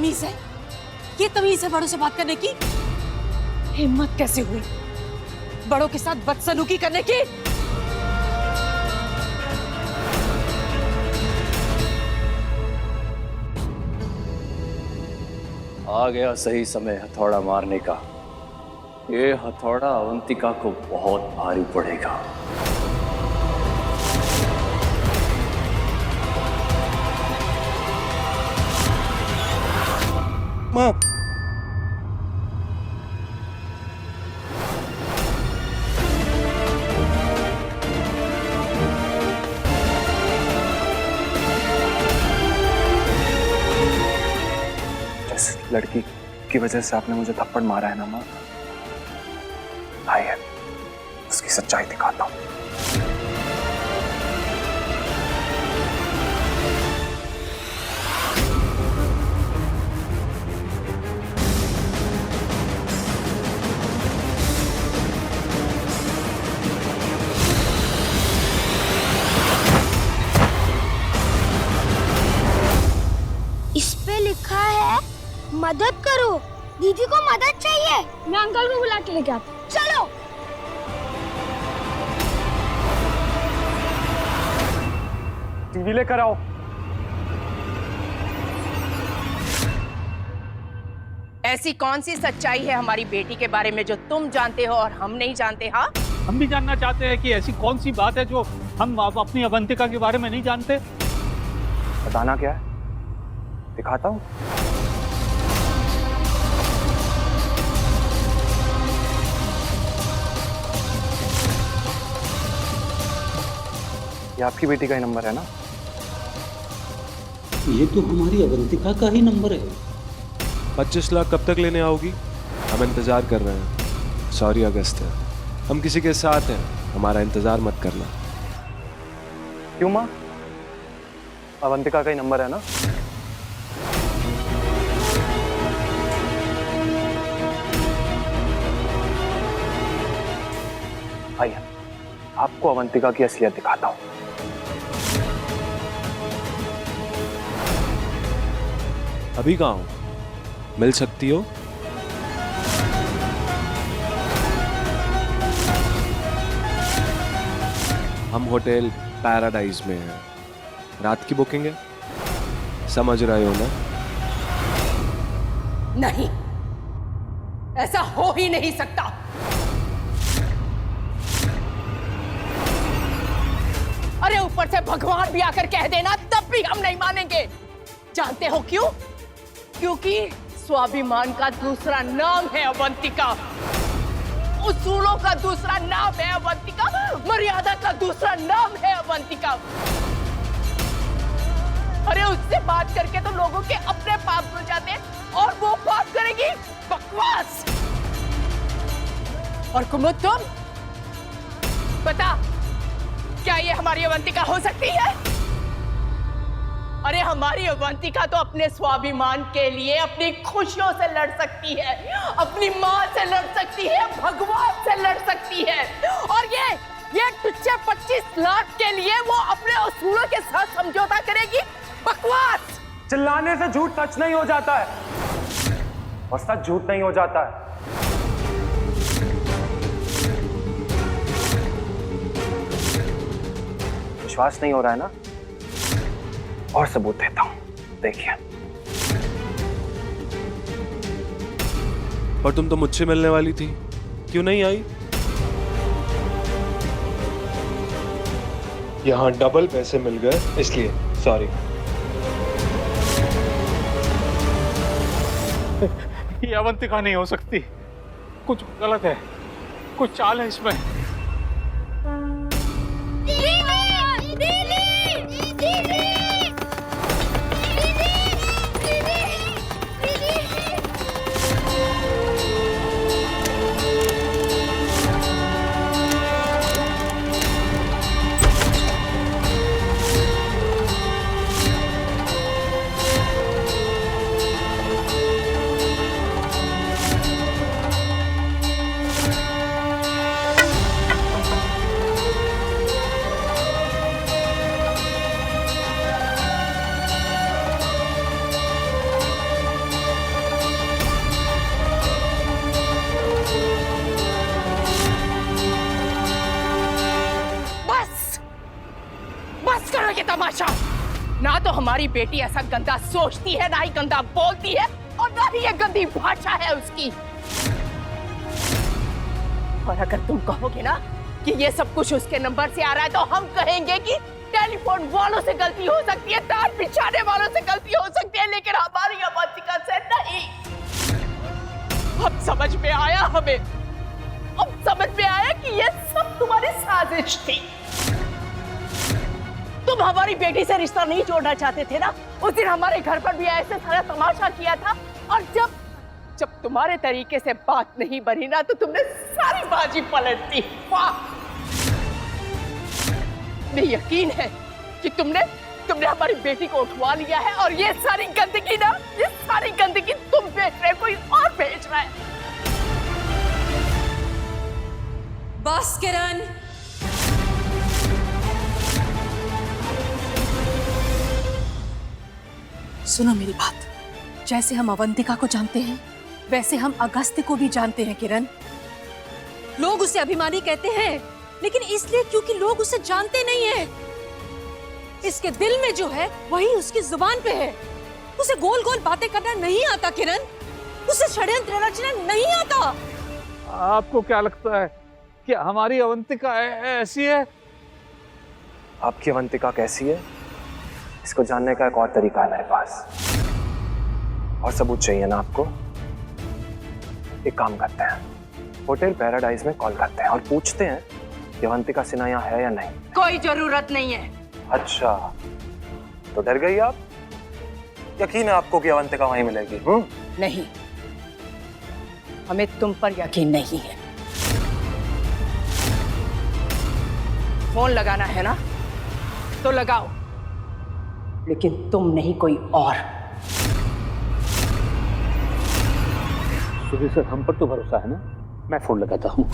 तमीज है? ये तमीज है बड़ों से बात करने की? हिम्मत कैसे हुई बड़ों के साथ बदसलूकी करने की? आ गया सही समय हथौड़ा मारने का। ये हथौड़ा अवंतिका को बहुत भारी पड़ेगा। माँ, जिस लड़की की वजह से आपने मुझे थप्पड़ मारा है ना माँ, भाई है, उसकी सच्चाई दिखाता हूँ। इस पे लिखा है मदद करो, दीदी को मदद चाहिए। मैं अंकल को बुला के लेके आता हूँ। चलो। टीवी लेकर आओ। ऐसी कौन सी सच्चाई है हमारी बेटी के बारे में जो तुम जानते हो और हम नहीं जानते? हाँ, हम भी जानना चाहते हैं कि ऐसी कौन सी बात है जो हम अपनी अवंतिका के बारे में नहीं जानते। बताना क्या है, दिखाता हूँ। ये आपकी बेटी का ही नंबर है ना? ये तो हमारी अवंतिका का ही नंबर है। 25 लाख कब तक लेने आओगी? हम इंतजार कर रहे हैं। सॉरी अगस्त, हम किसी के साथ हैं, हमारा इंतजार मत करना। क्यों माँ? अवंतिका का ही नंबर है ना? आइए, आपको अवंतिका की असलियत दिखाता हूँ। अभी कहाँ हो? मिल सकती हो? हम होटल पैराडाइज में हैं। रात की बुकिंग है, समझ रहे हो ना? नहीं, ऐसा हो ही नहीं सकता। अरे ऊपर से भगवान भी आकर कह देना तब भी हम नहीं मानेंगे। जानते हो क्यों? क्योंकि स्वाभिमान का दूसरा नाम है अवंतिका, उसूलों का दूसरा नाम है अवंतिका, मर्यादा का दूसरा नाम है अवंतिका। अरे उससे बात करके तो लोगों के अपने पाप धुल जाते हैं और वो पाप करेगी बकवास। और कुमुद, तुम बता, क्या ये हमारी अवंतिका हो सकती है? अरे हमारी अवंतिका तो अपने स्वाभिमान के लिए अपनी खुशियों से लड़ सकती है, अपनी माँ से लड़ सकती है, भगवान से लड़ सकती है। और ये तुच्छे 25 लाख के लिए वो अपने असूलों के साथ समझौता करेगी? बकवास। चिल्लाने से झूठ सच नहीं हो जाता है और सच झूठ नहीं हो जाता है। विश्वास नहीं हो रहा है ना? और सबूत देता हूं, देखिए। और तुम तो मुझसे मिलने वाली थी, क्यों नहीं आई? यहाँ डबल पैसे मिल गए इसलिए सॉरी। ये अवंतिका नहीं हो सकती, कुछ गलत है, कुछ चाल है इसमें। हमारी बेटी ऐसा गंदा सोचती है, ना ही गंदा बोलती है और ना ही ये गंदी भाषा है उसकी। और अगर तुम कहोगे ना कि ये सब कुछ उसके नंबर से आ रहा है, तो हम कहेंगे कि टेलीफोन वालों से गलती हो सकती है, तार बिछाने वालों से गलती हो सकती है, लेकिन हमारी अवंतिका से नहीं। अब समझ में आया हमें, अब समझ में आया कि ये सब तुम्हारी साजिश थी। तुम हमारी बेटी से रिश्ता नहीं जोड़ना चाहते थे ना। उस दिन हमारे घर पर भी ऐसे सारा तमाशा किया था, और जब तुम्हारे तरीके से बात नहीं बनी ना, तो तुमने सारी बाजी पलट दी। वाह! मुझे यकीन है कि तुमने हमारी बेटी को उठवा लिया है, और ये सारी गंदगी ना, ये सारी गंदगी तुम बेच रहे हो, कोई और बेच रहा है। बस किरण, सुनो मेरी बात। जैसे हम अवंतिका को जानते हैं, वैसे हम अगस्त्य को भी जानते हैं किरण। लोग उसे अभिमानी कहते हैं, लेकिन इसलिए क्योंकि लोग उसे जानते नहीं हैं। इसके दिल में जो है वही उसकी जुबान पे है। उसे गोल गोल बातें करना नहीं आता किरण, उसे षड्यंत्र रचना नहीं आता। आपको क्या लगता है कि हमारी अवंतिका ऐसी है? आपकी अवंतिका कैसी है, इसको जानने का एक और तरीका है मेरे पास, और सबूत चाहिए ना आपको। एक काम करते हैं, होटल पैराडाइज में कॉल करते हैं और पूछते हैं कि अवंतिका सिन्हा यहाँ है या नहीं। कोई जरूरत नहीं है। अच्छा, तो डर गई आप? यकीन है आपको कि अवंतिका वहीं मिलेगी? नहीं, हमें तुम पर यकीन नहीं है। फोन लगाना है ना, तो लगाओ, लेकिन तुम नहीं, कोई और। सुधीर सर, हम पर तो भरोसा है ना, मैं फोन लगाता हूँ।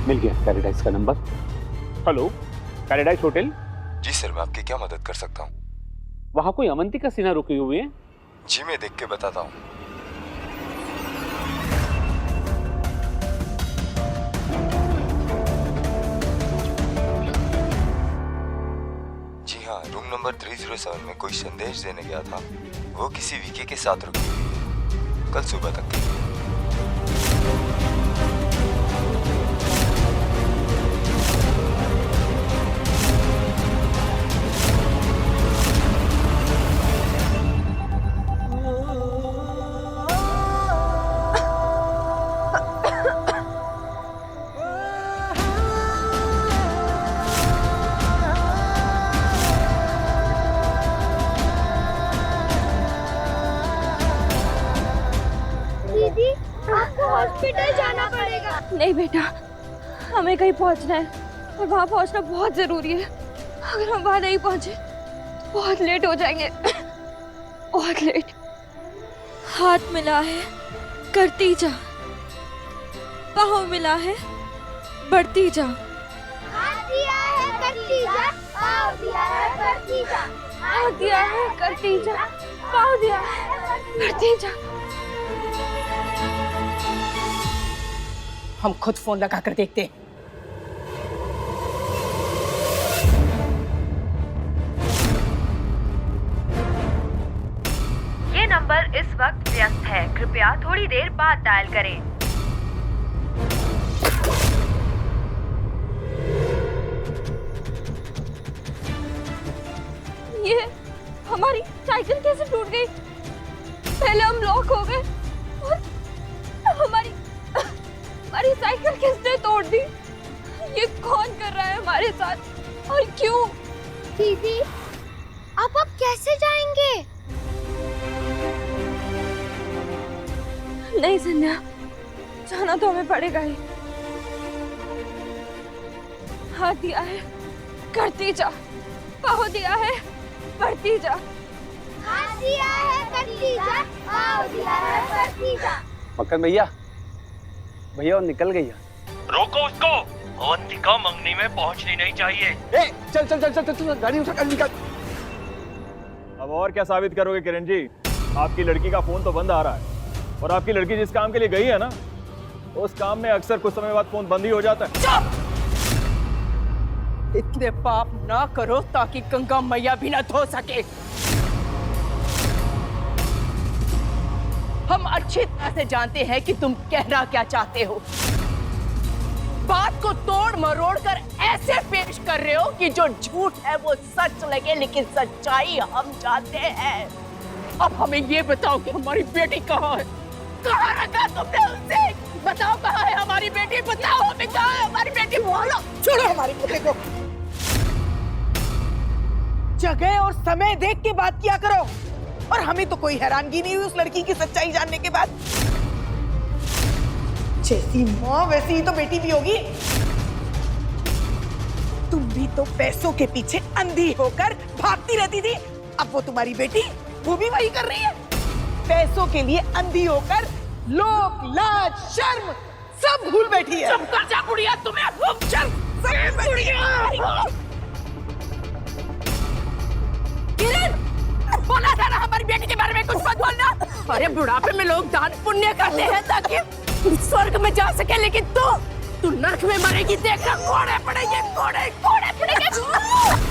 मिल गया पैराडाइज का नंबर। Hello, Paradise hotel. जी सर, मैं आपकी क्या मदद कर सकता हूँ? वहाँ कोई अवंतिका सिन्हा रुकी हुई है? जी मैं देख के बताता हूँ। जी हाँ, रूम नंबर 307 में कोई संदेश देने गया था। वो किसी वीके के साथ रुकी हुई है, कल सुबह तक के लिए। दीदी, आपको हॉस्पिटल जाना पड़ेगा। नहीं बेटा, हमें कहीं पहुंचना है और वहां पहुंचना बहुत जरूरी है। अगर हम वहां नहीं पहुंचे तो बहुत लेट हो जाएंगे, बहुत लेट। हाथ मिला है करती जा, पाँव मिला है बढ़ती जा। हाथ दिया है करती जा, पाँव दिया है बढ़ती जा। हाथ दिया है करती जा, पाँव दिया है बढ़ती जा। हम खुद फोन लगा कर देखते हैं। ये नंबर इस वक्त व्यस्त है, कृपया थोड़ी देर बाद डायल करें। ये हमारी साइकिल कैसे टूट गई? पहले हम लॉक हो गए और हमारी साइकिल किसने तोड़ दी? ये कौन कर रहा है हमारे साथ और क्यों? दीदी, अब कैसे जाएंगे? नहीं संध्या, जाना तो हमें पड़ेगा ही। हाथ दिया है करती जा, पाँव दिया है बढ़ती जा। हाथ दिया है करती जा, पाँव दिया है बढ़ती जा। मक्खन भैया, वो निकल गई है। रोको उसको, अवंतिका मंगनी में पहुंचनी नहीं चाहिए। चल चल चल चल चल, गाड़ी उठा, गाड़ी निकाल। अब और क्या साबित करोगे किरण जी? आपकी लड़की का फोन तो बंद आ रहा है, और आपकी लड़की जिस काम के लिए गई है ना, उस काम में अक्सर कुछ समय बाद फोन बंद ही हो जाता है। चुप! इतने पाप ना करो ताकि गंगा मैया भी ना धो सके। हम अच्छी तरह से जानते हैं कि तुम कहना क्या चाहते हो। बात को तोड़ मरोड़ कर ऐसे पेश कर रहे हो कि जो झूठ है वो सच लगे, लेकिन सच्चाई हम जानते हैं। अब हमें ये बताओ कि हमारी बेटी कहाँ है? कहाँ रखा तुमने उसे? बताओ कहाँ है हमारी बेटी? बताओ हमें कहाँ है हमारी बेटी? बोलो। छोड़ो हमारी बेटी को। जगह और समय देख के बात किया करो। और हमें तो कोई हैरानगी नहीं हुई उस लड़की की सच्चाई जानने के बाद। जैसी माँ वैसी ही तो बेटी भी होगी। तुम भी तो पैसों के पीछे अंधी होकर भागती रहती थी। अब वो तुम्हारी बेटी वो भी वही कर रही है। पैसों के लिए अंधी होकर लोक लाज शर्म सब भूल बैठी है। चुप कर जा बुढ़िया, तुम्हें खूब शर्म। सब बुढ़िया। किरण, बोला था ना हमारी बेटी के बारे में कुछ मत बोलना। अरे बुढ़ापे में लोग दान पुण्य करते हैं ताकि स्वर्ग में जा सके, लेकिन तू नरक में मरेगी। देखना कोड़े पड़ेंगे, कोड़े पड़ेंगे।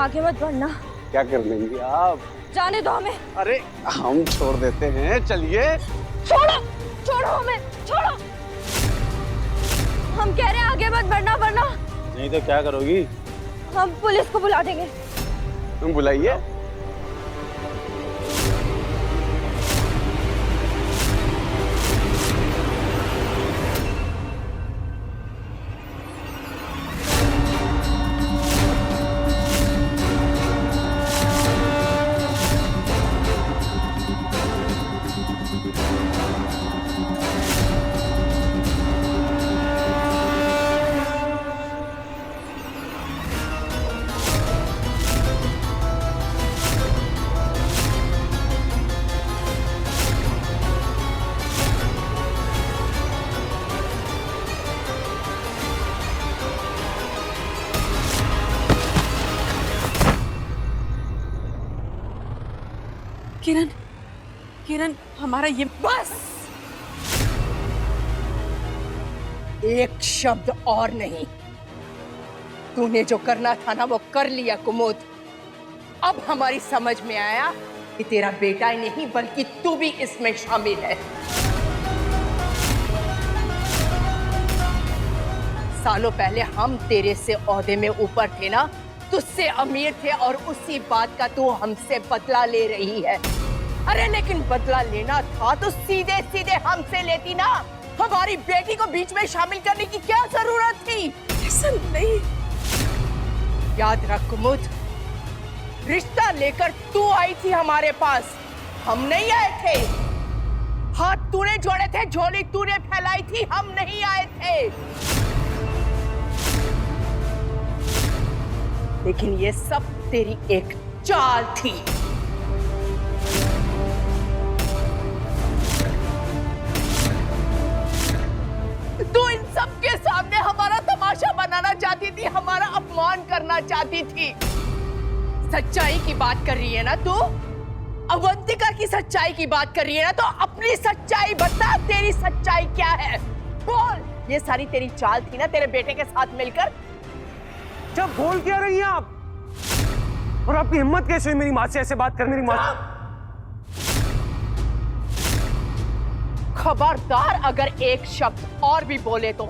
आगे मत बढ़ना। क्या कर लेंगे आप? जाने दो हमें। अरे हम छोड़ देते हैं, चलिए। छोड़ो, छोड़ो हमें, छोड़ो। हम कह रहे हैं आगे मत बढ़ना, वरना नहीं तो क्या करोगी? हम पुलिस को बुला देंगे। तुम बुलाइए। किरण, किरण, हमारा ये बस। एक शब्द और नहीं। तूने जो करना था ना वो कर लिया कुमुद। अब हमारी समझ में आया कि तेरा बेटा ही नहीं बल्कि तू भी इसमें शामिल है। सालों पहले हम तेरे से ओहदे में ऊपर थे ना, तुझसे अमीर थे, और उसी बात का तू हमसे बदला ले रही है। अरे लेकिन बदला लेना था तो सीधे सीधे हमसे लेती ना। हमारी बेटी को बीच में शामिल करने की क्या जरूरत थी? ऐसा नहीं। याद रख कुमुद, रिश्ता लेकर तू आई थी हमारे पास, हम नहीं आए थे। हाथ तूने जोड़े थे, झोली तूने फैलाई थी, हम नहीं आए थे। लेकिन ये सब तेरी एक चाल थी। तू इन सब के सामने हमारा तमाशा बनाना चाहती थी, हमारा अपमान करना चाहती थी। सच्चाई की बात कर रही है ना तू? अवंतिका की सच्चाई की बात कर रही है ना? तो अपनी सच्चाई बता, तेरी सच्चाई क्या है? बोल। ये सारी तेरी चाल थी ना तेरे बेटे के साथ मिलकर? जब बोल क्या रही हैं आप? और आपकी हिम्मत कैसे हुई मेरी माँ से ऐसे बात कर? मेरी माँ खबरदार, अगर एक शब्द और भी बोले तो।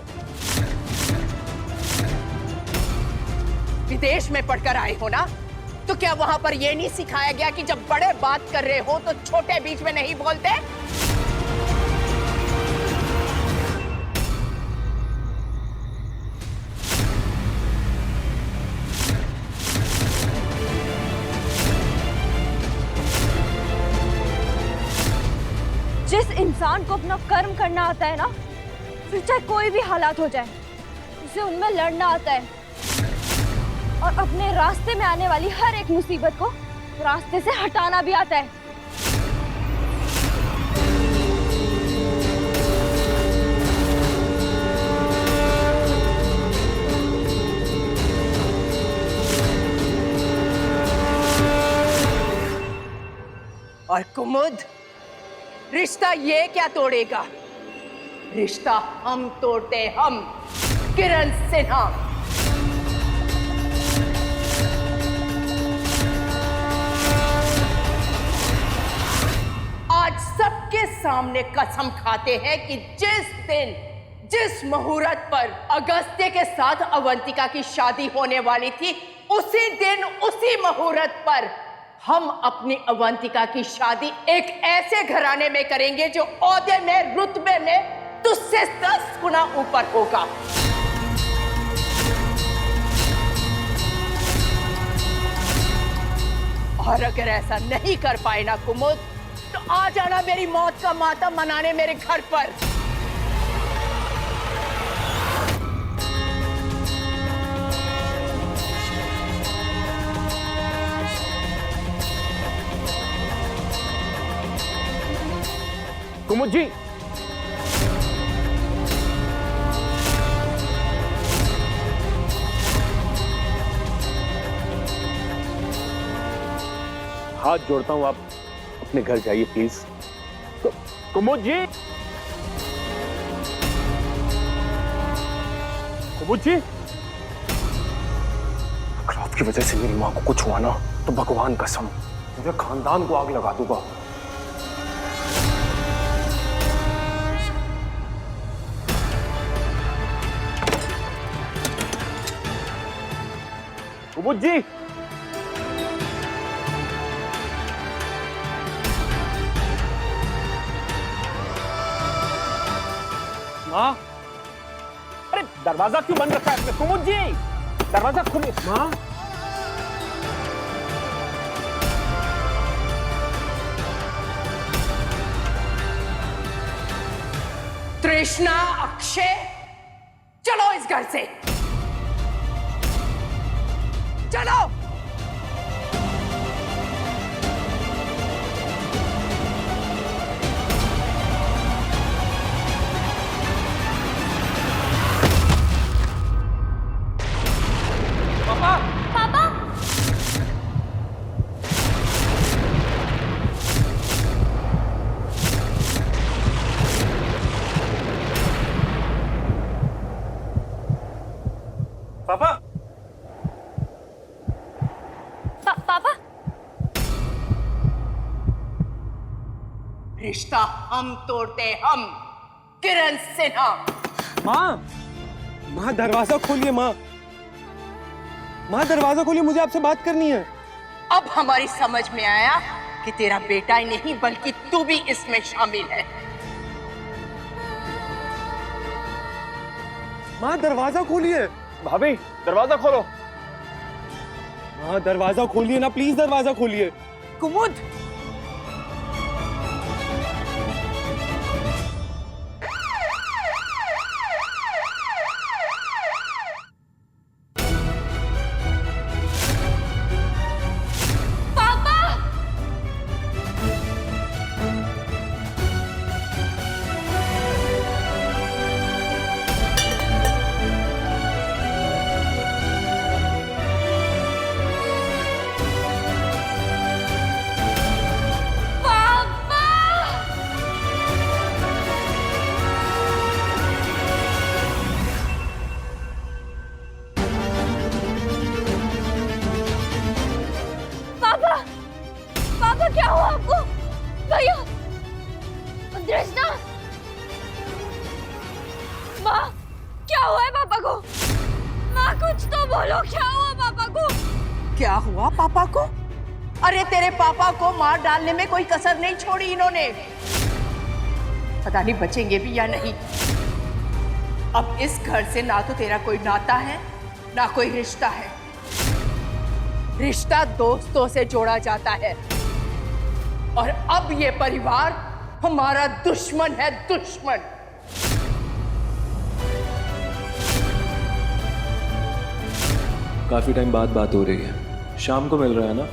विदेश में पढ़कर आए हो ना, तो क्या वहां पर यह नहीं सिखाया गया कि जब बड़े बात कर रहे हो तो छोटे बीच में नहीं बोलते? इंसान को अपना कर्म करना आता है ना, फिर चाहे कोई भी हालात हो जाए उसे उनमें लड़ना आता है और अपने रास्ते में आने वाली हर एक मुसीबत को रास्ते से हटाना भी आता है। और कुमुद, रिश्ता ये क्या तोड़ेगा? रिश्ता हम तोड़ते, हम किरण सिन्हा। आज सबके सामने कसम खाते हैं कि जिस दिन, जिस मुहूर्त पर अगस्त्य के साथ अवंतिका की शादी होने वाली थी, उसी दिन, उसी मुहूर्त पर हम अपनी अवंतिका की शादी एक ऐसे घराने में करेंगे जो ओहदे में, रुतबे में तुझसे 10 गुना ऊपर होगा। और अगर ऐसा नहीं कर पाए ना कुमुद, तो आ जाना मेरी मौत का मातम मनाने मेरे घर पर। कुमुद जी, हाथ जोड़ता हूं, आप अपने घर जाइए प्लीज। कुमुद जी, कुमुद जी, अगर आपकी वजह से मेरी माँ को कुछ हुआ ना, तो भगवान कसम मेरे खानदान को आग लगा दूंगा। कुमुद जी, माँ, अरे दरवाजा क्यों बंद रखा है आपने? कुमुद जी, दरवाजा खोलिए। माँ, तृष्णा, अक्षय, चलो इस घर से, चलो। पापा, पापा, पापा, पापा, रिश्ता हम तोड़ते, हम किरण सिन्हा। माँ, माँ दरवाजा खोलिए। माँ, माँ दरवाजा खोलिए, मुझे आपसे बात करनी है। अब हमारी समझ में आया कि तेरा बेटा ही नहीं बल्कि तू भी इसमें शामिल है। माँ दरवाजा खोलिए। भाभी दरवाजा खोलो। माँ दरवाजा खोलिए ना प्लीज, दरवाजा खोलिए। कुमुद, क्या हुआ आपको? भैया, तृष्णा, माँ, क्या हुआ है पापा को? माँ कुछ तो बोलो, क्या हुआ पापा को? क्या हुआ पापा को? अरे तेरे पापा को मार डालने में कोई कसर नहीं छोड़ी इन्होंने। पता नहीं बचेंगे भी या नहीं। अब इस घर से ना तो तेरा कोई नाता है ना कोई रिश्ता है। रिश्ता दोस्तों से जोड़ा जाता है और अब ये परिवार हमारा दुश्मन है, दुश्मन। काफी टाइम बाद बात हो रही है, शाम को मिल रहा है ना?